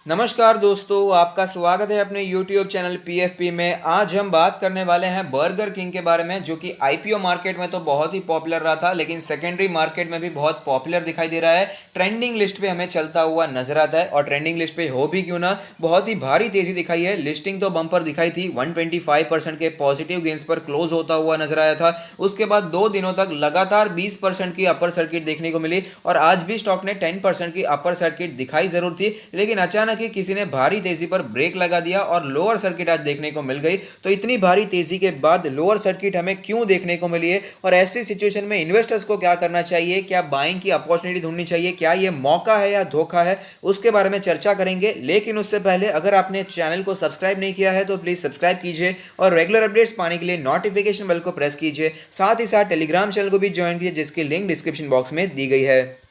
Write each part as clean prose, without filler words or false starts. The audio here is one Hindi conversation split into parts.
नमस्कार दोस्तों, आपका स्वागत है अपने YouTube चैनल PFP में। आज हम बात करने वाले हैं बर्गर किंग के बारे में, जो कि IPO मार्केट में तो बहुत ही पॉपुलर रहा था, लेकिन सेकेंडरी मार्केट में भी बहुत पॉपुलर दिखाई दे रहा है। ट्रेंडिंग लिस्ट पे हमें चलता हुआ नजर आता है, और ट्रेंडिंग लिस्ट पे हो भी क्यों ना, बहुत ही भारी तेजी दिखाई है। लिस्टिंग तो बम्पर दिखाई थी, 125% के पॉजिटिव गेंस पर क्लोज होता हुआ नजर आया था। उसके बाद 2 दिनों तक लगातार 20% की अपर सर्किट देखने को मिली, और आज भी स्टॉक ने 10% की अपर सर्किट दिखाई जरूर थी, लेकिन अचानक ही किसी ने भारी तेजी पर ब्रेक लगा दिया और लोअर सर्किट आज देखने को मिल गई। तो इतनी भारी तेजी के बाद लोअर सर्किट हमें क्यों देखने को मिली है, और ऐसी सिचुएशन में इन्वेस्टर्स को क्या करना चाहिए, क्या बाइंग की अपॉर्चुनिटी ढूंढनी चाहिए, क्या यह मौका है या धोखा है, उसके बारे में चर्चा करेंगे। लेकिन उससे पहले अगर आपने चैनल को सब्सक्राइब नहीं किया है तो प्लीज सब्सक्राइब कीजिए, और रेगुलर अपडेट्स पाने के लिए नोटिफिकेशन बेल को प्रेस कीजिए। साथ ही साथ टेलीग्राम चैनल को भी ज्वाइन कीजिए, जिसकी लिंक डिस्क्रिप्शन बॉक्स में दी गई है।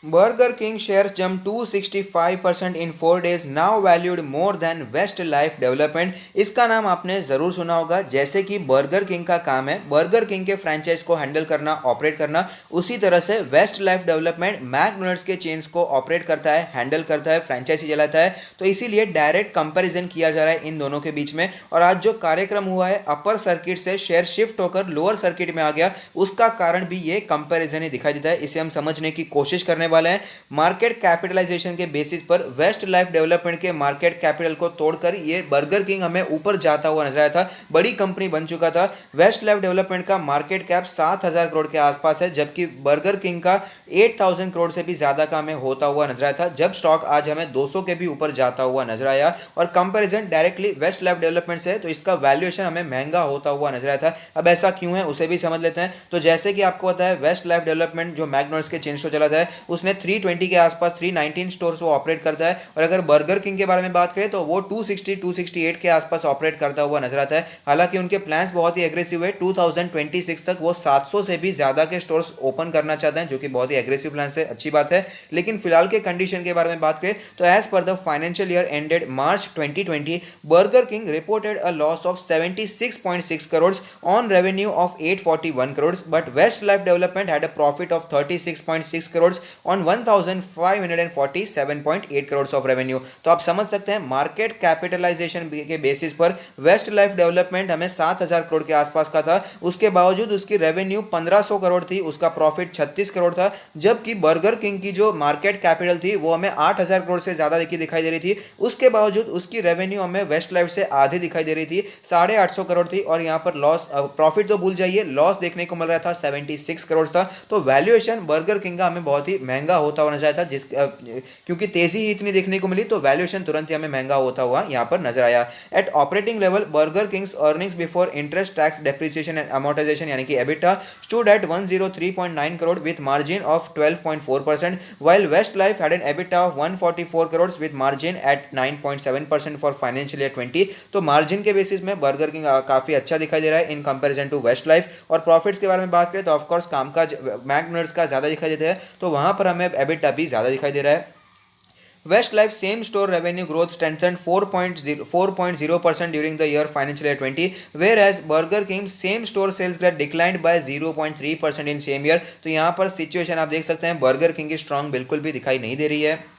Burger King shares jumped 265% in 4 days, now valued more than Westlife Development। इसका नाम आपने ज़रूर सुना होगा। जैसे कि बर्गर किंग का काम है बर्गर किंग के फ्रेंचाइज को हैंडल करना, ऑपरेट करना, उसी तरह से वेस्ट लाइफ डेवलपमेंट मैकडोनल्ड्स के चेन्स को ऑपरेट करता है, हैंडल करता है, फ्रेंचाइजी चलाता है। तो इसीलिए डायरेक्ट कंपैरिजन किया जा रहा है इन दोनों के बीच में। और आज जो कार्यक्रम हुआ है, अपर सर्किट से शेयर शिफ्ट होकर लोअर सर्किट में आ गया, उसका कारण भी ये कंपैरिजन ही दिखाई देता है। इसे हम समझने की कोशिश करने वाले हैं। मार्केट कैपिटलाइजेशन के बेसिस पर वेस्ट लाइफ डेवलपमेंट के मार्केट कैपिटल को तोड़कर ये बर्गर किंग हमें ऊपर जाता हुआ नजर आया था, बड़ी कंपनी बन चुका था। वेस्ट लाइफ डेवलपमेंट का मार्केट कैप 7,000 करोड़ के आसपास है, जबकि बर्गर किंग का 8,000 करोड़ से भी ज्यादा का हमें होता हुआ नजर आया था, जब स्टॉक आज हमें 200 के भी ऊपर जाता हुआ नजर आया। और comparison directly Westlife development से है, तो इसका वैल्यूएशन हमें महंगा होता हुआ नजर आया था। अब ऐसा क्यों है उसे भी समझ लेते हैं। तो जैसे कि आपको पता है, वेस्ट लाइफ डेवलपमेंट जो मैकडोनल्ड्स के चेन स्टोर चलाता है, उसने 320 के आसपास 319 स्टोर्स वो ऑपरेट करता है। और अगर बर्गर किंग के बारे में बात करें तो वो 268 के आसपास ऑपरेट करता हुआ नजर आता है। हालांकि उनके प्लान्स बहुत ही एग्रेसिव है, 2026 तक वो 700 से भी ज्यादा के स्टोर्स ओपन करना चाहते हैं, जो कि बहुत ही एग्रेसिव प्लान है, अच्छी बात है। लेकिन फिलहाल के कंडीशन के बारे में बात करें तो as per the financial year ended March 2020, Burger King reported a loss of 76.6 crore on revenue of 841 crore, but Westlife development had a profit of 36.6 crore on 1547.8 crore of revenue. तो आप समझ सकते हैं, मार्केट कैपिटलाइजेशन के बेसिस पर वेस्ट लाइफ डेवलपमेंट हमें 7,000 करोड़ के आसपास का था, उसके बावजूद उसकी रेवेन्यू 1,500 करोड़ थी, उसका प्रॉफिट 36 करोड़ था। जबकि बर्गर किंग की जो मार्केट कैपिटल थी वो हमें 8,000 करोड़ से ज्यादा दिखाई दे रही थी, उसके बावजूद उसकी रेवेन्यू हमें वेस्ट लाइफ से आधी दिखाई दे रही थी, 850 करोड़ थी। और यहां पर लॉस, प्रॉफिट तो भूल जाइए, लॉस देखने को मिल रहा था 76 करोड़ था। तो वैल्यूएशन बर्गर किंग का हमें बहुत ही महंगा होता हुआ नजर आया था, क्योंकि तेजी ही इतनी देखने को मिली, तो वैल्यूएशन तुरंत ही हमें महंगा होता हुआ यहां पर नजर आया। At operating level, Burger King's earnings before interest, tax, depreciation and amortization यानी कि EBITDA stood at 103.9 crore with margin of 12.4%, while Westlife had an EBITDA of 144 crores with margin at 9.7% for financial year 20। तो मार्जिन के बेसिस में बर्गर किंग काफी अच्छा दिखाई दे रहा है in comparison to Westlife. और प्रॉफिट्स के बारे में बात करें तो ऑफकोर्स कामकाज मैकडोनल्ड्स का ज्यादा दिखाई देता है, तो वहां पर हमें एबिटा भी ज्यादा दिखाई दे रहा है। Westlife same store revenue growth strengthened 4.0% during the year financial year 20, whereas Burger King's same store sales growth declined by 0.3% in same year। तो यहाँ पर सिचुएशन आप देख सकते हैं, बर्गर किंग की स्ट्रांग बिल्कुल भी दिखाई नहीं दे रही है,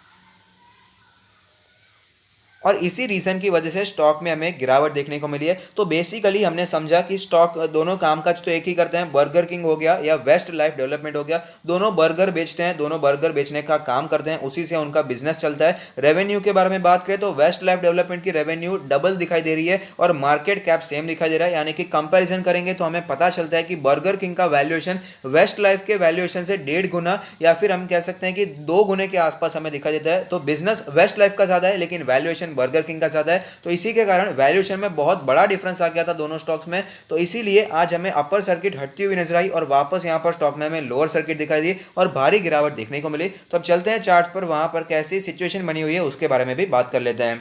और इसी रीजन की वजह से स्टॉक में हमें गिरावट देखने को मिली है। तो बेसिकली हमने समझा कि स्टॉक दोनों कामकाज तो एक ही करते हैं, बर्गर किंग हो गया या वेस्ट लाइफ डेवलपमेंट हो गया, दोनों बर्गर बेचते हैं, दोनों बर्गर बेचने का काम करते हैं, उसी से उनका बिजनेस चलता है। रेवेन्यू के बारे में बात करें तो वेस्ट लाइफ डेवलपमेंट की रेवेन्यू डबल दिखाई दे रही है और मार्केट कैप सेम दिखाई दे रहा है, यानी कि कंपेरिजन करेंगे तो हमें पता चलता है कि बर्गर किंग का वैल्यूएशन वेस्ट लाइफ के वैल्यूएशन से 1.5 गुना या फिर हम कह सकते हैं कि 2 गुने के आसपास हमें दिखाई देता है। तो बिजनेस वेस्ट लाइफ का ज्यादा है, लेकिन वैल्यूएशन बर्गर किंग का ज्यादा है, तो इसी के कारण वैल्यूएशन में बहुत बड़ा डिफरेंस आ गया था दोनों स्टॉक्स में। तो इसीलिए आज हमें अपर सर्किट हटती हुई नजर आई, और वापस यहां पर स्टॉक में हमें लोअर सर्किट दिखाई दी और भारी गिरावट देखने को मिली। तो अब चलते हैं चार्ट्स पर, वहां पर कैसी सिचुएशन बनी हुई है उसके बारे में भी बात कर लेते हैं।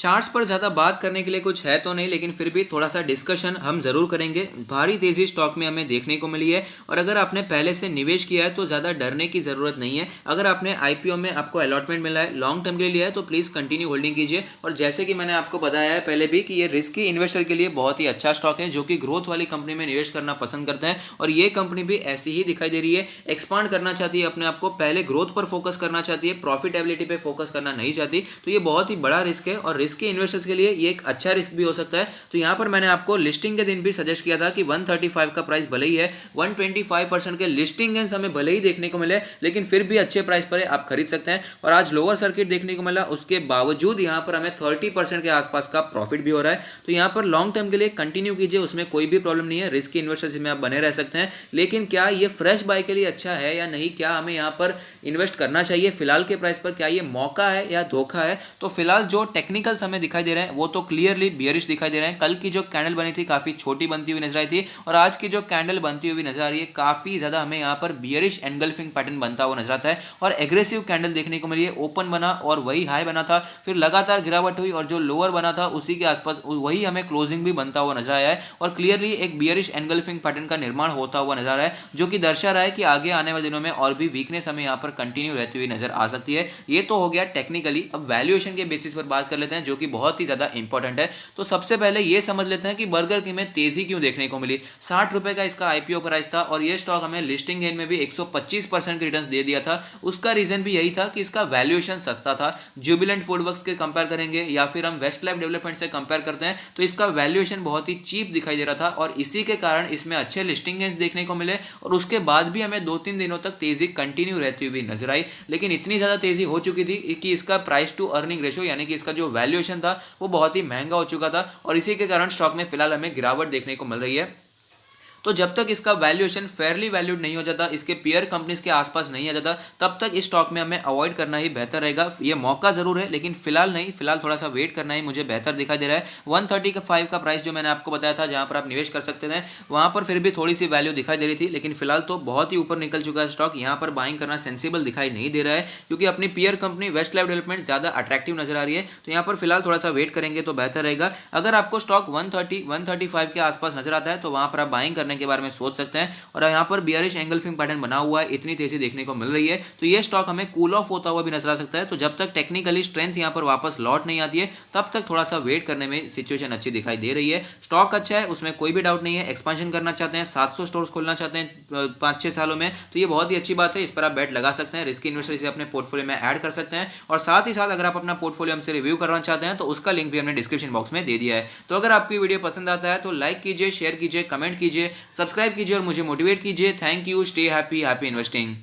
चार्ट्स पर ज़्यादा बात करने के लिए कुछ है तो नहीं, लेकिन फिर भी थोड़ा सा डिस्कशन हम ज़रूर करेंगे। भारी तेज़ी स्टॉक में हमें देखने को मिली है और अगर आपने पहले से निवेश किया है तो ज़्यादा डरने की ज़रूरत नहीं है। अगर आपने आईपीओ में आपको अलॉटमेंट मिला है, लॉन्ग टर्म के लिए लिया है, तो प्लीज़ कंटिन्यू होल्डिंग कीजिए। और जैसे कि मैंने आपको बताया है पहले भी कि ये रिस्की इन्वेस्टर के लिए बहुत ही अच्छा स्टॉक है जो कि ग्रोथ वाली कंपनी में निवेश करना पसंद करते हैं। और ये कंपनी भी ऐसी ही दिखाई दे रही है, एक्सपांड करना चाहती है अपने आप को, पहले ग्रोथ पर फोकस करना चाहती है, प्रॉफिटेबिलिटी पे फोकस करना नहीं चाहती। तो ये बहुत ही बड़ा रिस्क है और रिस्की इन्वेस्टर्स के लिए ये एक अच्छा रिस्क भी हो सकता है। तो यहाँ पर मैंने आपको लिस्टिंग के दिन भी सजेस्ट किया था कि 135 का प्राइस भले ही है, 125% के लिस्टिंग गेंस हमें भले ही देखने को मिले, लेकिन फिर भी अच्छे प्राइस पर आप खरीद सकते हैं। और आज लोअर सर्किट देखने को मिला, उसके बावजूद यहाँ पर हमें 30% के आसपास का प्रॉफिट भी हो रहा है। तो यहाँ पर लॉन्ग टर्म के लिए कंटिन्यू कीजिए, उसमें कोई भी प्रॉब्लम नहीं है। रिस्की इन्वेस्टर्स में आप बने रह सकते हैं, लेकिन क्या ये फ्रेश बाय के लिए अच्छा है या नहीं, क्या हमें यहाँ पर इन्वेस्ट करना चाहिए फिलहाल के प्राइस पर, क्या ये मौका है या धोखा है? तो फिलहाल जो टेक्निकल्स हमें दिखाई दे रहे हैं वो तो क्लियरली बियरिश दिखाई दे रहे हैं। कल की जो कैंडल बनी थी काफी छोटी बनती हुई नजर आई थी और आज की जो कैंडल बनती हुई नजर आ रही है काफी ज्यादा हमें यहाँ पर बियरिश एनगल्फिंग पैटर्न बनता हुआ नजर आता है और एग्रेसिव कैंडल देखने को मिली है। ओपन बना और वही हाई बना था, फिर लगातार गिरावट हुई और जो लोअर बना था उसी के आसपास वही हमें क्लोजिंग भी बनता हुआ नजर आया है और क्लियरली एक बियरिश एनगल्फिंग पैटर्न का निर्माण होता हुआ नजर आ रहा है, जो कि दर्शा रहा है कि आगे आने वाले दिनों में और भी वीकनेस हमें यहाँ पर कंटिन्यू रहती हुई नजर आ सकती है। ये तो हो गया टेक्निकली। अब वैल्यूएशन के बेसिस पर बात कर लेते हैं जो कि बहुत ही ज्यादा इंपॉर्टेंट है। तो सबसे पहले ये समझ लेते हैं कि बर्गर किंग में तेजी क्यों देखने को मिली। 60 रुपए का इसका आईपीओ प्राइस था और ये स्टॉक हमें लिस्टिंग गेन में भी 125% के रिटर्न दे दिया था। उसका रीजन भी यही था कि इसका वैल्यूएशन सस्ता था। जुबिलेंट फूडवर्क्स के कंपेयर करेंगे या फिर हम वेस्टलाइफ डेवलपमेंट से कंपेयर करते हैं तो इसका वैल्यूएशन बहुत ही चीप दिखाई दे रहा था और इसी के कारण इसमें अच्छे लिस्टिंग गेन्स देखने को मिले और उसके बाद भी हमें 2-3 दिनों तक तेजी कंटिन्यू रहती हुई नजर आई। लेकिन इतनी ज्यादा तेजी हो चुकी थी कि इसका प्राइस टू अर्निंग रेशियो यानी कि इसका जो वैल्यूएशन था वो बहुत ही महंगा हो चुका था और इसी के कारण स्टॉक में फिलहाल हमें गिरावट देखने को मिल रही है। तो जब तक इसका वैल्यूएशन फेयरली वैल्यूड नहीं हो जाता, इसके पेयर कंपनीज के आसपास नहीं आ जाता, तब तक इस स्टॉक में हमें अवॉइड करना ही बेहतर रहेगा। ये मौका जरूर है लेकिन फिलहाल नहीं, फिलहाल थोड़ा सा वेट करना ही मुझे बेहतर दिखाई दे रहा है। 135 का प्राइस जो मैंने आपको बताया था जहां पर आप निवेश कर सकते थे, वहां पर फिर भी थोड़ी सी वैल्यू दिखाई दे रही थी, लेकिन फिलहाल तो बहुत ही ऊपर निकल चुका है स्टॉक। यहाँ पर बाइंग करना सेंसिबल दिखाई नहीं दे रहा है क्योंकि अपनी पेयर कंपनी वेस्टलाइफ डेवलपमेंट ज्यादा अट्रैक्टिव नजर आ रही है। तो यहाँ पर फिलहाल थोड़ा सा वेट करेंगे तो बेहतर रहेगा। अगर आपको स्टॉक 135 के आसपास नजर आता है तो वहां पर आप बाइंग करने के बारे में सोच सकते हैं। और यहाँ पर बियरिश एंगल्फिंग पैटर्न बना हुआ है, इतनी तेजी देखने को मिल रही है तो ये स्टॉक हमें कूल ऑफ होता हुआ भी नजर आ सकता है। तो जब तक टेक्निकली स्ट्रेंथ यहाँ पर वापस लौट नहीं आती है तब तक थोड़ा सा वेट करने में सिचुएशन अच्छी दिखाई दे रही है। स्टॉक अच्छा है, उसमें कोई भी डाउट नहीं है। एक्सपेंशन करना चाहते हैं, 700 स्टोर्स खोलना चाहते हैं 5-6 सालों में, तो ये बहुत ही अच्छी बात है। इस पर आप बेट लगा सकते हैं, रिस्की इन्वेस्टर इसे अपने पोर्टफोलियो में ऐड कर सकते हैं। और साथ ही साथ अगर आप अपना पोर्टफोलियो हमसे रिव्यू करना चाहते हैं तो उसका लिंक भी हमने डिस्क्रिप्शन बॉक्स में दे दिया है। तो अगर आपको वीडियो पसंद आता है तो लाइक कीजिए, शेयर कीजिए, कमेंट कीजिए, सब्सक्राइब कीजिए और मुझे मोटिवेट कीजिए। Thank you, stay happy, happy investing.